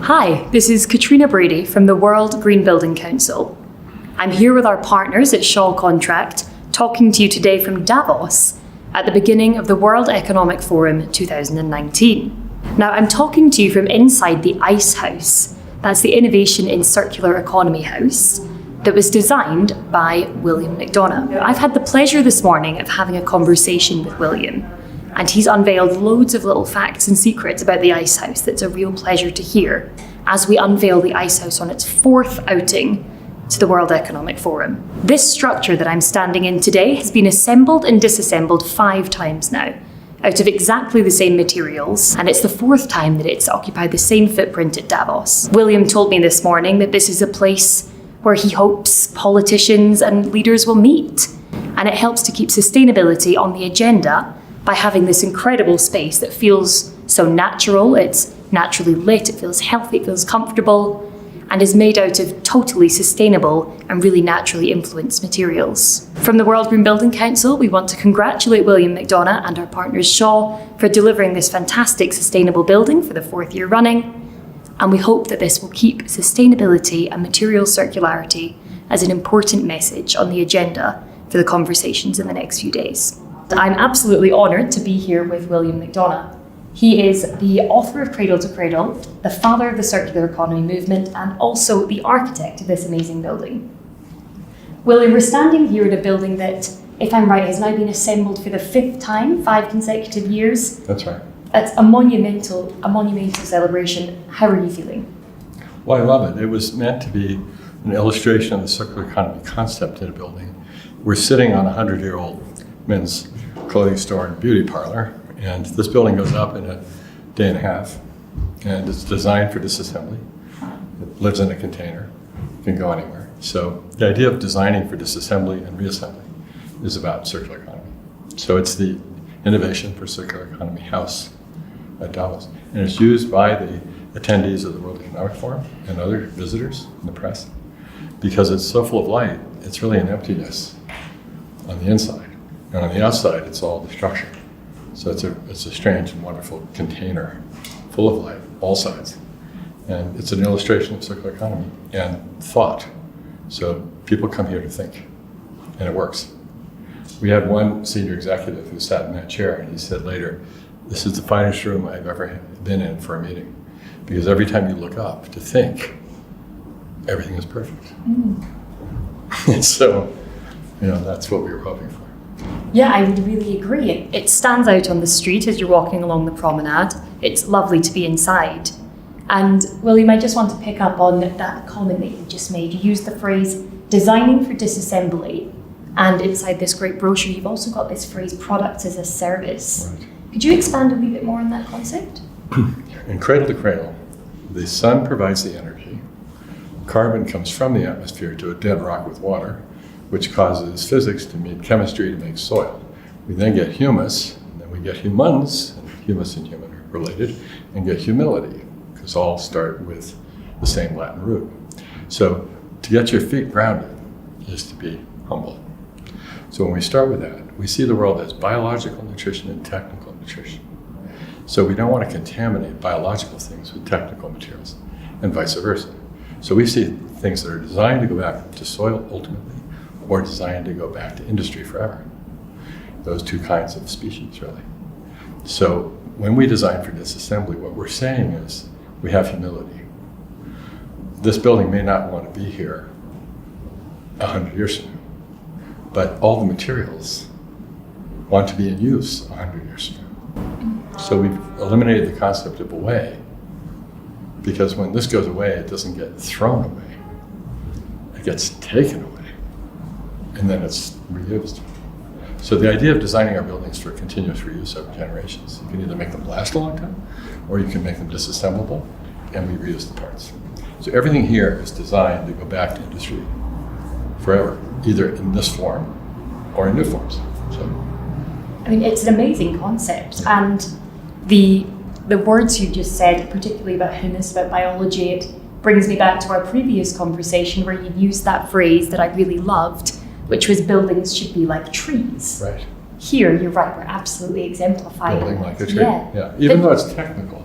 Hi, this is Catriona Brady from the World Green Building Council. I'm here with our partners at Shaw Contract, talking to you today from Davos at the beginning of the World Economic Forum 2019. Now, I'm talking to you from inside the ICEhouse. That's the Innovation in Circular Economy House that was designed by William McDonough. I've had the pleasure this morning of having a conversation with William, and he's unveiled loads of little facts and secrets about the ICEhouse that's a real pleasure to hear as we unveil the ICEhouse on its fourth outing to the World Economic Forum. This structure that I'm standing in today has been assembled and disassembled 5 times now, out of exactly the same materials, and it's the 4th time that it's occupied the same footprint at Davos. William told me this morning that this is a place where he hopes politicians and leaders will meet, and it helps to keep sustainability on the agenda by having this incredible space that feels so natural. It's naturally lit, it feels healthy, it feels comfortable, and is made out of totally sustainable and really naturally influenced materials. From the World Green Building Council, we want to congratulate William McDonough and our partners Shaw for delivering this fantastic sustainable building for the 4th year running, and we hope that this will keep sustainability and material circularity as an important message on the agenda for the conversations in the next few days. I'm absolutely honoured to be here with William McDonough. He is the author of Cradle to Cradle, the father of the circular economy movement, and also the architect of this amazing building. William, we're standing here in a building that, if I'm right, has now been assembled for the 5th time, 5 consecutive years. That's right. It's a monumental celebration. How are you feeling? Well, I love it. It was meant to be an illustration of the circular economy concept in a building. We're sitting on a 100-year-old men's clothing store and beauty parlor, and this building goes up in a day and a half, and it's designed for disassembly. It lives in a container, it can go anywhere. So the idea of designing for disassembly and reassembly is about circular economy. So it's the Innovation for Circular Economy House at Davos, and it's used by the attendees of the World Economic Forum and other visitors and the press because it's so full of light. It's really an emptiness on the inside, and on the outside it's all the structure. So it's a strange and wonderful container full of light, all sides, and it's an illustration of circular economy and thought. So people come here to think, and it works. We had one senior executive who sat in that chair, and he said later, "This is the finest room I've ever been in for a meeting, because every time you look up to think, everything is perfect." And so, that's what we were hoping for. Yeah, I would really agree. It stands out on the street as you're walking along the promenade. It's lovely to be inside. And William, I just want to pick up on that comment that you just made. You used the phrase designing for disassembly, and inside this great brochure, you've also got this phrase products as a service. Right. Could you expand a wee bit more on that concept? In Cradle to Cradle, the sun provides the energy. Carbon comes from the atmosphere to a dead rock with water, which causes physics to meet chemistry to make soil. We then get humus, and then we get humans, and humus and human are related, and get humility, because all start with the same Latin root. So to get your feet grounded is to be humble. So when we start with that, we see the world as biological nutrition and technical nutrition. So we don't want to contaminate biological things with technical materials, and vice versa. So we see things that are designed to go back to soil ultimately, or designed to go back to industry forever. Those 2 kinds of species, really. So when we design for disassembly, what we're saying is we have humility. This building may not want to be here 100 years from now, but all the materials want to be in use 100 years from now. So we've eliminated the concept of away, because when this goes away, it doesn't get thrown away. It gets taken away, and then it's reused. So the idea of designing our buildings for continuous reuse over generations, you can either make them last a long time, or you can make them disassemblable, and we reuse the parts. So everything here is designed to go back to industry forever, either in this form or in new forms. So, I mean, it's an amazing concept, and the words you just said, particularly about humus, about biology, it brings me back to our previous conversation where you used that phrase that I really loved, which was buildings should be like trees. Right. Here, you're right, we're absolutely exemplifying Building that. like a tree. Yeah. Even though it's technical,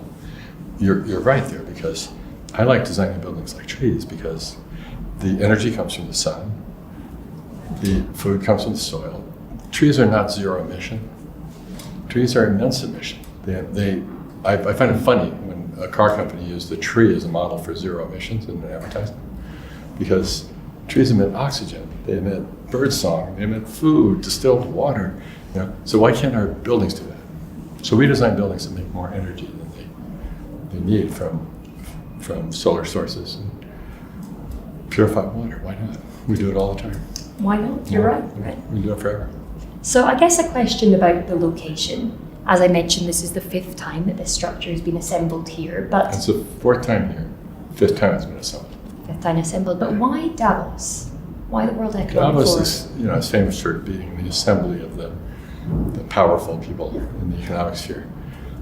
you're right there, because I like designing buildings like trees because the energy comes from the sun, the food comes from the soil. Trees are not zero emission. Trees are immense emission. I find it funny when a car company used the tree as a model for zero emissions in an advertisement, because trees emit oxygen, they emit birdsong, they emit food, distilled water. So why can't our buildings do that? So we design buildings that make more energy than they need from solar sources and purified water. Why not? We do it all the time. Why not? You're right. We do it forever. So I guess a question about the location. As I mentioned, this is the 5th time that this structure has been assembled here, but... It's the 4th time here, 5th time it's been assembled. 5th time assembled, but why Davos? Why the World Economic Forum? Davos is famous for being the assembly of the powerful people in the economic sphere.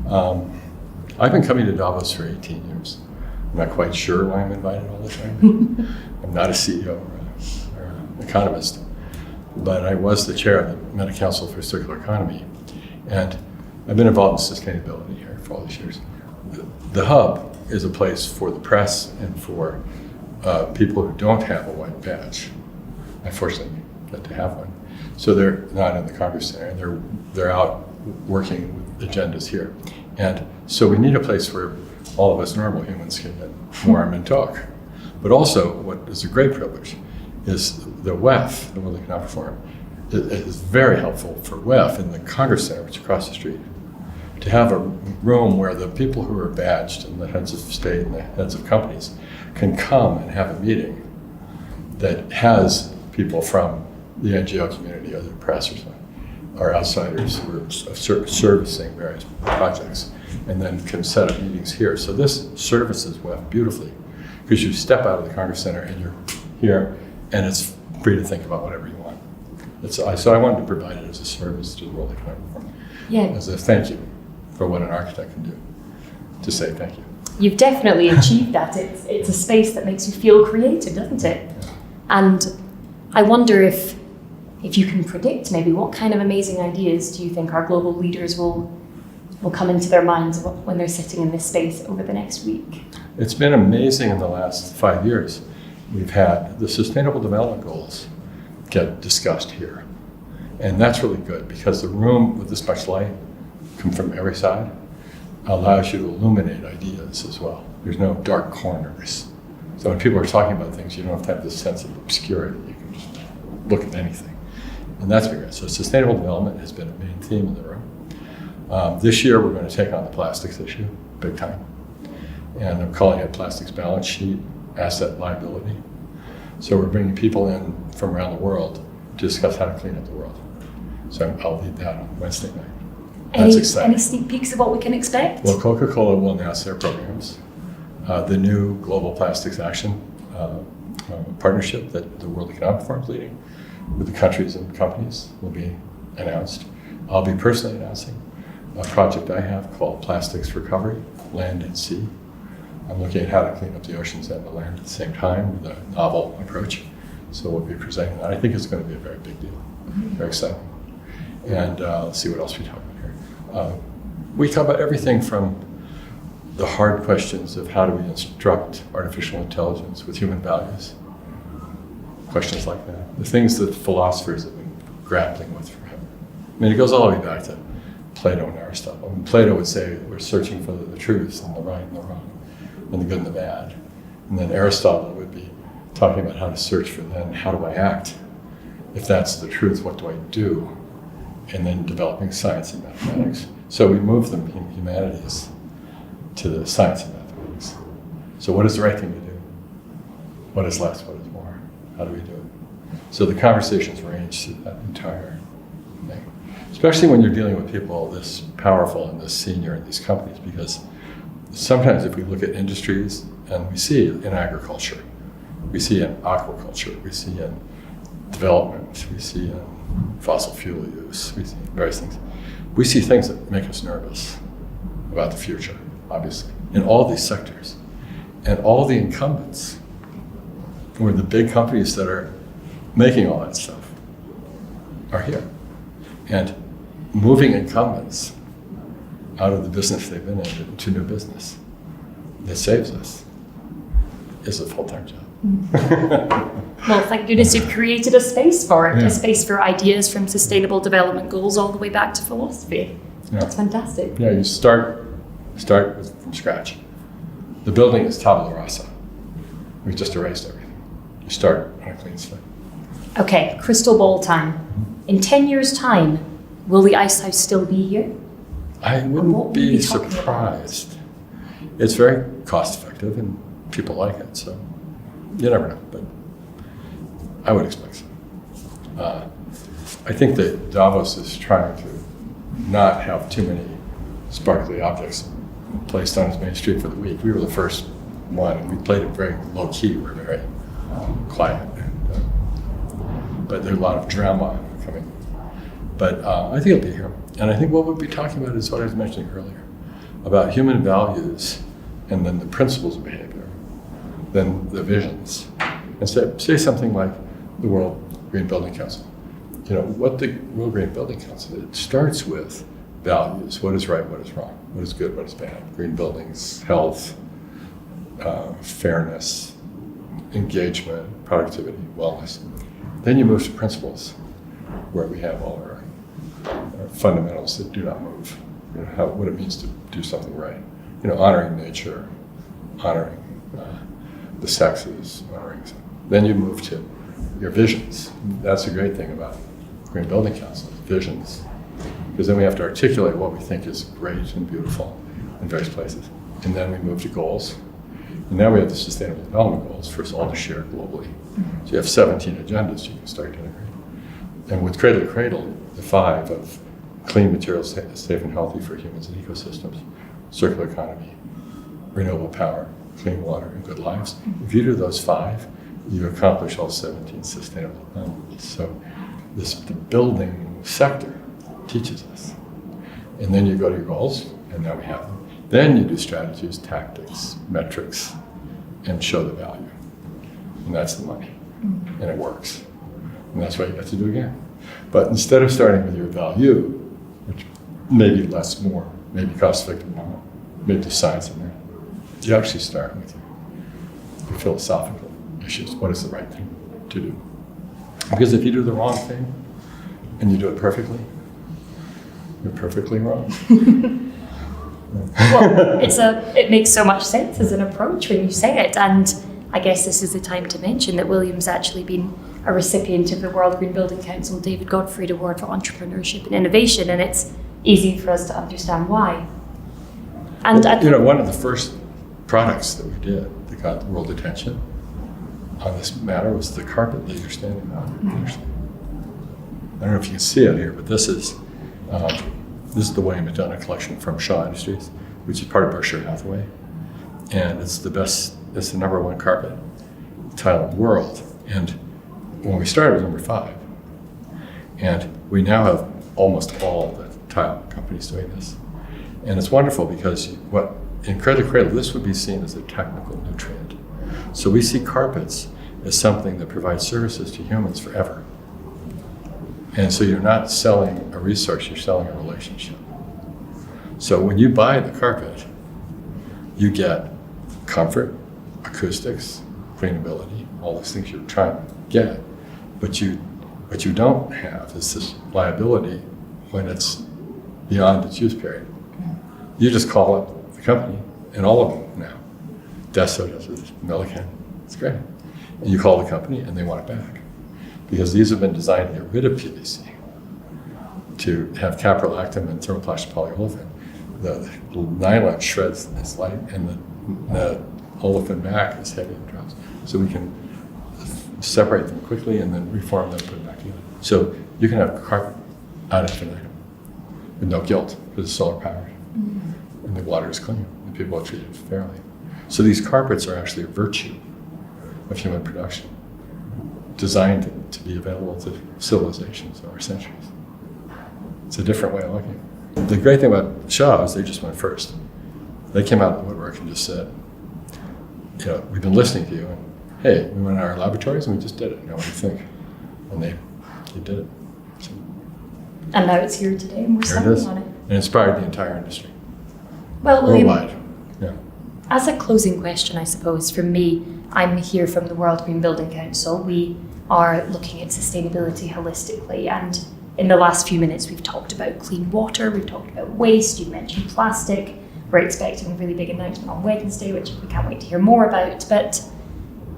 I've been coming to Davos for 18 years. I'm not quite sure why I'm invited all the time. I'm not a CEO or an economist, but I was the chair of the Meta Council for Circular Economy, and I've been involved in sustainability here for all these years. The hub is a place for the press and for people who don't have a white badge. I fortunately get to have one. So they're not in the Congress Center, and they're out working with agendas here. And so we need a place where all of us normal humans can get warm and talk. But also, what is a great privilege is the WEF, the World Economic Forum, is very helpful for WEF in the Congress Center, which is across the street, to have a room where the people who are badged and the heads of state and the heads of companies can come and have a meeting that has people from the NGO community or the press or something, or outsiders who are servicing various projects, and then can set up meetings here. So this services WEF beautifully, because you step out of the Congress Center and you're here, and it's free to think about whatever you want. So I wanted to provide it as a service to the World Economic Forum, as a thank you for what an architect can do, to say thank you. You've definitely achieved that. It's a space that makes you feel creative, doesn't it? Yeah. And I wonder if you can predict maybe what kind of amazing ideas do you think our global leaders will come into their minds when they're sitting in this space over the next week? It's been amazing in the last 5 years. We've had the Sustainable Development Goals get discussed here. And that's really good because the room with this much light come from every side allows you to illuminate ideas as well. There's no dark corners. So when people are talking about things, you don't have to have this sense of obscurity. You can just look at anything. And that's been great. So sustainable development has been a main theme in the room. This year, we're going to take on the plastics issue, big time. And I'm calling it plastics balance sheet, asset liability. So we're bringing people in from around the world to discuss how to clean up the world. So I'll lead that on Wednesday night. That's exciting. Any sneak peeks of what we can expect? Well, Coca-Cola will announce their programs. The new Global Plastics Action partnership that the World Economic Forum is leading with the countries and companies will be announced. I'll be personally announcing a project I have called Plastics Recovery, Land and Sea. I'm looking at how to clean up the oceans and the land at the same time with a novel approach. So we'll be presenting that. I think it's going to be a very big deal, very exciting. And let's see what else we talk about here. We talk about everything from the hard questions of how do we instruct artificial intelligence with human values, questions like that. The things that philosophers have been grappling with forever. I mean, it goes all the way back to Plato and Aristotle. And Plato would say we're searching for the truth and the right and the wrong, and the good and the bad. And then Aristotle would be talking about how to search for then how do I act? If that's the truth, what do I do? And then developing science and mathematics. So we moved the humanities to the science and mathematics. So what is the right thing to do? What is less? What is more? How do we do it? So the conversations range through that entire thing. Especially when you're dealing with people this powerful and this senior in these companies, because sometimes if we look at industries, and we see in agriculture, we see in aquaculture, we see in development, we see in fossil fuel use, we see various things. We see things that make us nervous about the future, obviously, in all these sectors. And all the incumbents, or the big companies that are making all that stuff, are here. And moving incumbents out of the business they've been in into new business, it saves us. is a full-time job. Well, thank goodness you've created a space for it, Yeah. a space for ideas from sustainable development goals all the way back to philosophy. Yeah. That's fantastic. Yeah, you start from scratch. The building is tabula rasa. We've just erased everything. You start on a clean slate. Okay, crystal ball time. In 10 years' time, will the ICEhouse still be here? I what wouldn't will we be be talking surprised. It's very cost effective and people like it, so you never know, but I would expect so. I think that Davos is trying to not have too many sparkly objects placed on its main street for the week. We were the first one, and we played it very low key. We're very quiet, but there's a lot of drama coming. But I think it'll be here. And I think what we'll be talking about is what I was mentioning earlier, about human values and then the principles of behavior, then the visions. And say something like the World Green Building Council. What the World Green Building Council, it starts with values. What is right, what is wrong, what is good, what is bad. Green buildings, health, fairness, engagement, productivity, wellness. Then you move to principles, where we have all our fundamentals that do not move. What it means to do something right. Honoring nature, honoring the sexes, honoring. Then you move to your visions. That's the great thing about Green Building Council, visions. Because then we have to articulate what we think is great and beautiful in various places. And then we move to goals. And now we have the Sustainable Development Goals for us all to share globally. So you have 17 agendas you can start to integrate. And with Cradle to Cradle, the 5 of clean materials, safe and healthy for humans and ecosystems, circular economy, renewable power, clean water, and good lives. If you do those 5, you accomplish all 17 sustainable development goals. So the building sector teaches us. And then you go to your goals, and now we have them. Then you do strategies, tactics, metrics, and show the value. And that's the money. And it works. And that's what you have to do again. But instead of starting with your value, which may be less, more, maybe cost effective, more, maybe the science in there, you actually start with your philosophical issues. What is the right thing to do? Because if you do the wrong thing and you do it perfectly, you're perfectly wrong. Well, it makes so much sense as an approach when you say it, and I guess this is the time to mention that William's actually been a recipient of the World Green Building Council David Gottfried Award for Entrepreneurship and Innovation, and it's easy for us to understand why. And one of the first products that we did that got world attention on this matter was the carpet that you're standing on. I don't know if you can see it here, but this is the William McDonough collection from Shaw Industries, which is part of Berkshire Hathaway. And it's the number 1 carpet tile in the world. And when we started, it was number 5. And we now have almost all the tile companies doing this. And it's wonderful because in Cradle to Cradle, this would be seen as a technical nutrient. So we see carpets as something that provides services to humans forever. And so you're not selling a resource, you're selling a relationship. So when you buy the carpet, you get comfort, acoustics, cleanability, all those things you're trying to get. But you don't have is this liability when it's beyond its use period. You just call up the company, and all of them now. Deso does it, Milliken, it's great. And you call the company and they want it back. Because these have been designed to get rid of PVC, to have caprolactam and thermoplastic polyolefin. The nylon shreds is light, and the olefin back is heavy and drops. So we can separate them quickly and then reform them and put them back together. So you can have carpet ad infinitum with no guilt because it's solar powered. And the water is clean and people are treated fairly. So these carpets are actually a virtue of human production, designed to be available to civilizations over centuries. It's a different way of looking. The great thing about Shaw is they just went first. They came out of the woodwork and just said, we've been listening to you, and hey, we went in our laboratories and we just did it. Now what do you think? And they did it. So, and now it's here today, and we're selling on it. And inspired the entire industry. Well, William, worldwide. Yeah. As a closing question, I suppose, from me, I'm here from the World Green Building Council. We are looking at sustainability holistically, and in the last few minutes we've talked about clean water, we've talked about waste, you mentioned plastic. We're expecting a really big announcement on Wednesday, which we can't wait to hear more about, but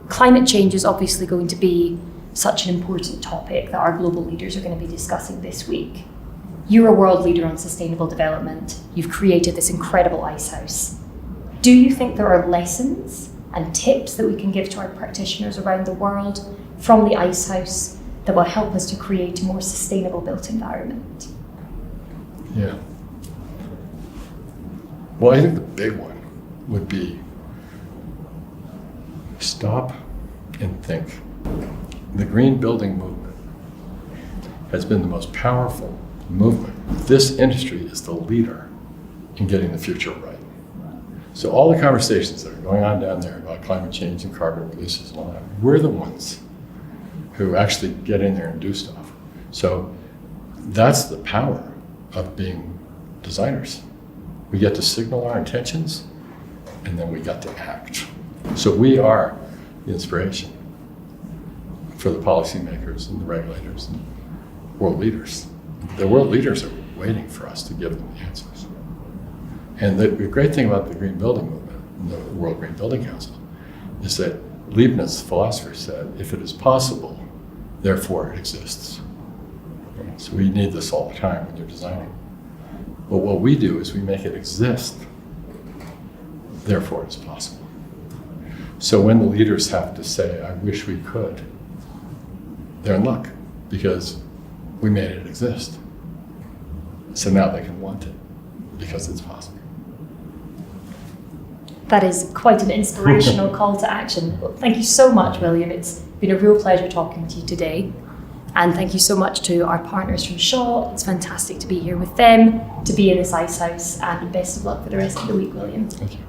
climate change is obviously going to be such an important topic that our global leaders are going to be discussing this week. You're a world leader on sustainable development. You've created this incredible ICEhouse. Do you think there are lessons and tips that we can give to our practitioners around the world from the ICEhouse that will help us to create a more sustainable built environment? Yeah. Well, I think the big one would be stop and think. The green building movement has been the most powerful movement. This industry is the leader in getting the future right. So all the conversations that are going on down there about climate change and carbon releases and all that, we're the ones who actually get in there and do stuff. So that's the power of being designers. We get to signal our intentions, and then we get to act. So we are the inspiration for the policymakers and the regulators and world leaders. The world leaders are waiting for us to give them the answers. And the great thing about the green building movement, and the World Green Building Council, is that Leibniz, the philosopher, said, if it is possible, therefore it exists. So we need this all the time when you're designing. But what we do is we make it exist, therefore it's possible. So when the leaders have to say, I wish we could, they're in luck because we made it exist. So now they can want it because it's possible. That is quite an inspirational call to action. Well, thank you so much, William. It's been a real pleasure talking to you today. And thank you so much to our partners from Shaw. It's fantastic to be here with them, to be in this ICEhouse, and best of luck for the rest of the week, William. Thank you.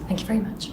Thank you very much.